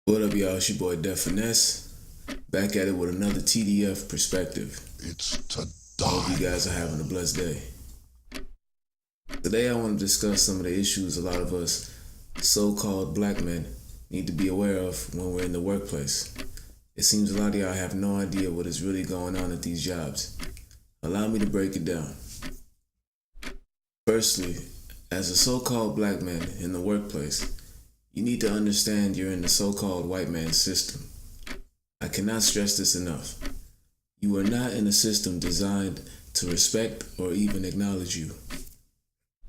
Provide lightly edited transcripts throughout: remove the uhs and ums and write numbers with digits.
What up, y'all? It's your boy FINESSE, back at it with another TDF perspective. It's to I hope die. you guys are having a blessed day. Today I want to discuss some of the issues a lot of us so-called black men need to be aware of when we're in the workplace. It seems a lot of y'all have no idea what is really going on at these jobs. Allow me to break it down. Firstly, as a so-called black man in the workplace, you need to understand you're in the so-called white man's system. I cannot stress this enough. You are not in a system designed to respect or even acknowledge you.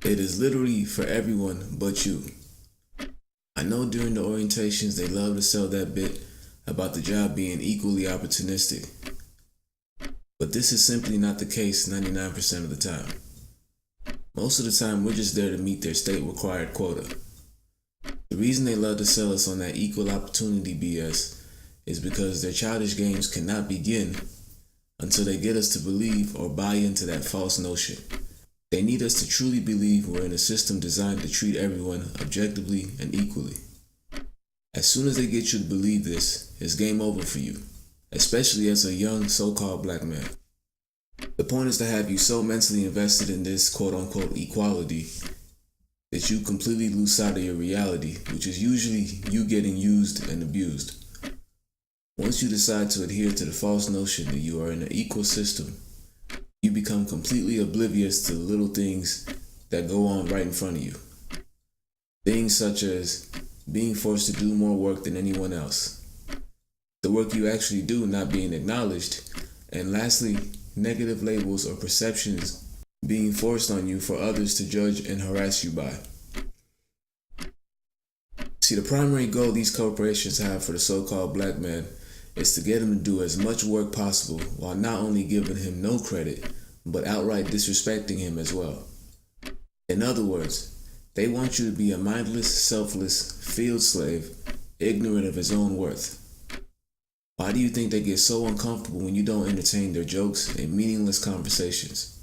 It is literally for everyone but you. I know during the orientations they love to sell that bit about the job being equally opportunistic, but this is simply not the case 99% of the time. Most of the time we're just there to meet their state required quota. The reason they love to sell us on that equal opportunity BS is because their childish games cannot begin until they get us to believe or buy into that false notion. They need us to truly believe we're in a system designed to treat everyone objectively and equally. As soon as they get you to believe this, it's game over for you, especially as a young so-called black man. The point is to have you so mentally invested in this quote-unquote equality that you completely lose sight of your reality, which is usually you getting used and abused. Once you decide to adhere to the false notion that you are in an equal system, you become completely oblivious to the little things that go on right in front of you. Things such as being forced to do more work than anyone else, the work you actually do not being acknowledged, and lastly, negative labels or perceptions being forced on you for others to judge and harass you by. See, the primary goal these corporations have for the so-called black man is to get him to do as much work possible while not only giving him no credit, but outright disrespecting him as well. In other words, they want you to be a mindless, selfless field slave, ignorant of his own worth. Why do you think they get so uncomfortable when you don't entertain their jokes and meaningless conversations?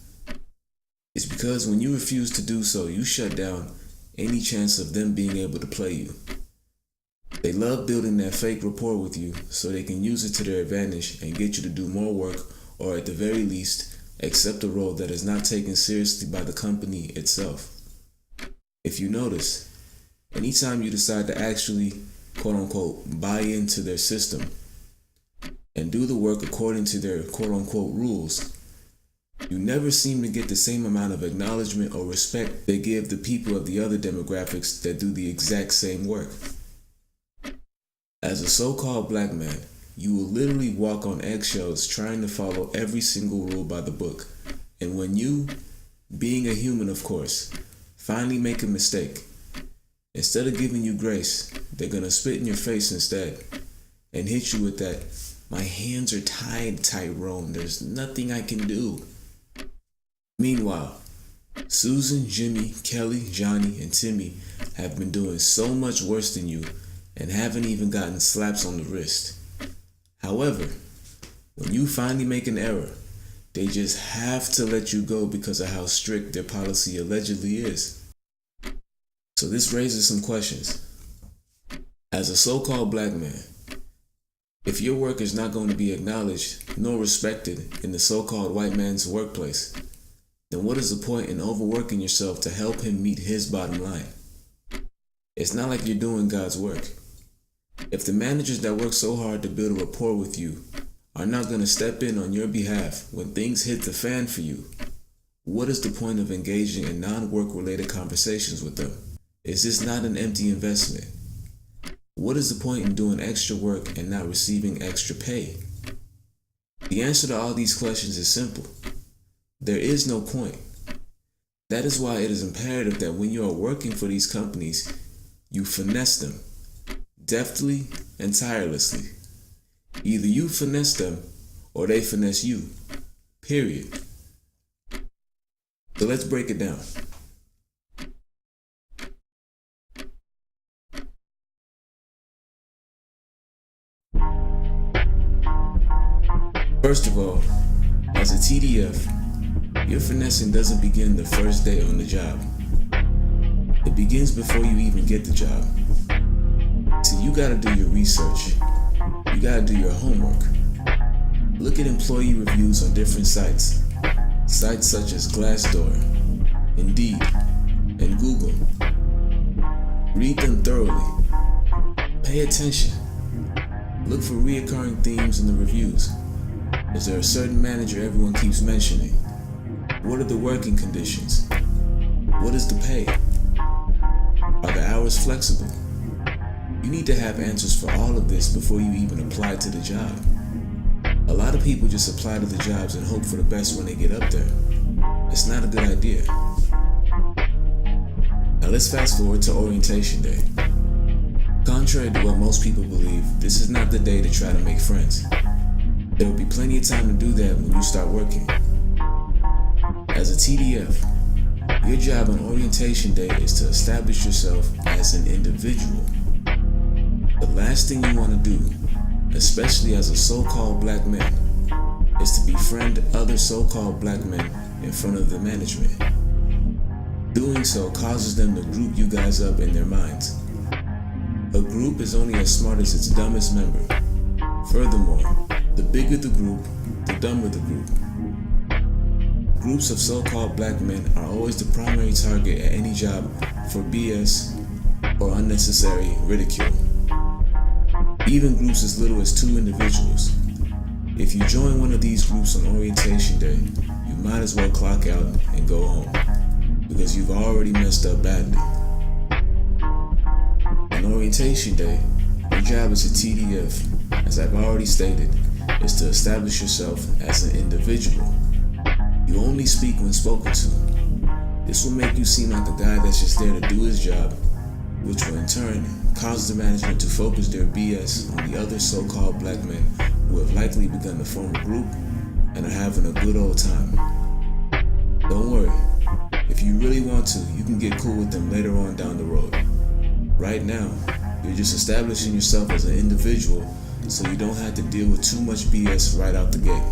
It's because when you refuse to do so, you shut down any chance of them being able to play you. They love building that fake rapport with you so they can use it to their advantage and get you to do more work, or at the very least, accept a role that is not taken seriously by the company itself. If you notice, anytime you decide to actually, quote-unquote, buy into their system and do the work according to their quote-unquote rules, you never seem to get the same amount of acknowledgement or respect they give the people of the other demographics that do the exact same work. As a so-called black man, you will literally walk on eggshells trying to follow every single rule by the book. And when you, being a human of course, finally make a mistake, instead of giving you grace, they're gonna spit in your face instead and hit you with that, "My hands are tied, Tyrone. There's nothing I can do." Meanwhile, Susan, Jimmy, Kelly, Johnny, and Timmy have been doing so much worse than you and haven't even gotten slaps on the wrist. However, when you finally make an error, they just have to let you go because of how strict their policy allegedly is. So this raises some questions. As a so-called black man, if your work is not going to be acknowledged nor respected in the so-called white man's workplace, then what is the point in overworking yourself to help him meet his bottom line? It's not like you're doing God's work. If the managers that work so hard to build a rapport with you are not going to step in on your behalf when things hit the fan for you, what is the point of engaging in non-work related conversations with them? Is this not an empty investment? What is the point in doing extra work and not receiving extra pay? The answer to all these questions is simple. There is no point. That is why it is imperative that when you are working for these companies, you finesse them, deftly and tirelessly. Either you finesse them or they finesse you, period. So let's break it down. First of all, as a TDF, your finessing doesn't begin the first day on the job. It begins before you even get the job. See, you gotta do your research. You gotta do your homework. Look at employee reviews on different sites. Sites such as Glassdoor, Indeed, and Google. Read them thoroughly. Pay attention. Look for reoccurring themes in the reviews. Is there a certain manager everyone keeps mentioning? What are the working conditions? What is the pay? Are the hours flexible? You need to have answers for all of this before you even apply to the job. A lot of people just apply to the jobs and hope for the best when they get up there. It's not a good idea. Now let's fast forward to orientation day. Contrary to what most people believe, this is not the day to try to make friends. There will be plenty of time to do that when you start working. As a TDF, your job on orientation day is to establish yourself as an individual. The last thing you want to do, especially as a so-called black man, is to befriend other so-called black men in front of the management. Doing so causes them to group you guys up in their minds. A group is only as smart as its dumbest member. Furthermore, the bigger the group, the dumber the group. Groups of so-called black men are always the primary target at any job for BS or unnecessary ridicule. Even groups as little as 2 individuals. If you join one of these groups on orientation day, you might as well clock out and go home, because you've already messed up badly. On orientation day, your job as a TDF, as I've already stated, is to establish yourself as an individual. You only speak when spoken to. This will make you seem like a guy that's just there to do his job, which will in turn cause the management to focus their BS on the other so-called black men who have likely begun to form a group and are having a good old time. Don't worry, if you really want to, you can get cool with them later on down the road. Right now, you're just establishing yourself as an individual so you don't have to deal with too much BS right out the gate.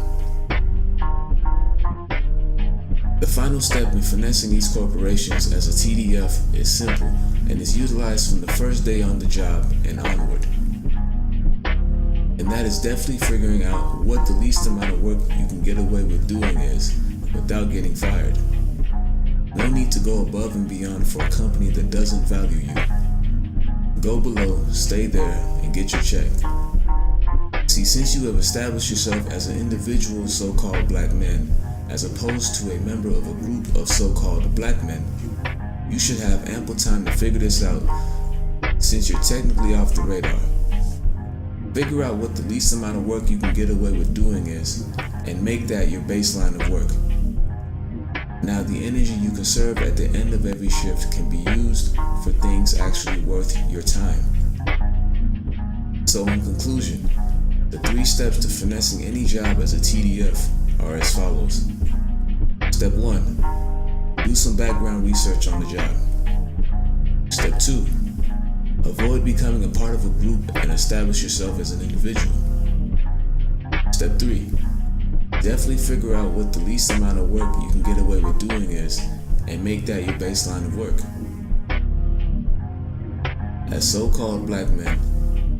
The final step in finessing these corporations as a TDF is simple and is utilized from the first day on the job and onward. And that is definitely figuring out what the least amount of work you can get away with doing is without getting fired. No need to go above and beyond for a company that doesn't value you. Go below, stay there, and get your check. See, since you have established yourself as an individual so-called black man, as opposed to a member of a group of so-called black men, you should have ample time to figure this out since you're technically off the radar. Figure out what the least amount of work you can get away with doing is, and make that your baseline of work. Now the energy you conserve at the end of every shift can be used for things actually worth your time. So in conclusion, the 3 steps to finessing any job as a TDF are as follows. Step 1, do some background research on the job. Step 2, avoid becoming a part of a group and establish yourself as an individual. Step 3, definitely figure out what the least amount of work you can get away with doing is and make that your baseline of work. As so-called black men,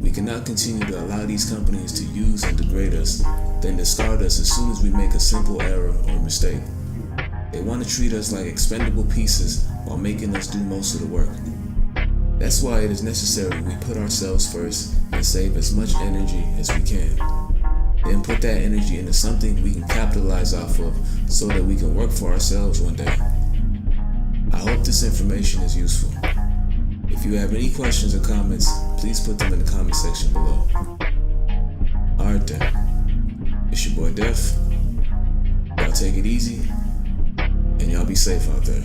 we cannot continue to allow these companies to use and degrade us, then discard us as soon as we make a simple error or mistake. They want to treat us like expendable pieces while making us do most of the work. That's why it is necessary we put ourselves first and save as much energy as we can. Then put that energy into something we can capitalize off of so that we can work for ourselves one day. I hope this information is useful. If you have any questions or comments, please put them in the comment section below. Alright then, it's your boy Def. Y'all take it easy, and y'all be safe out there.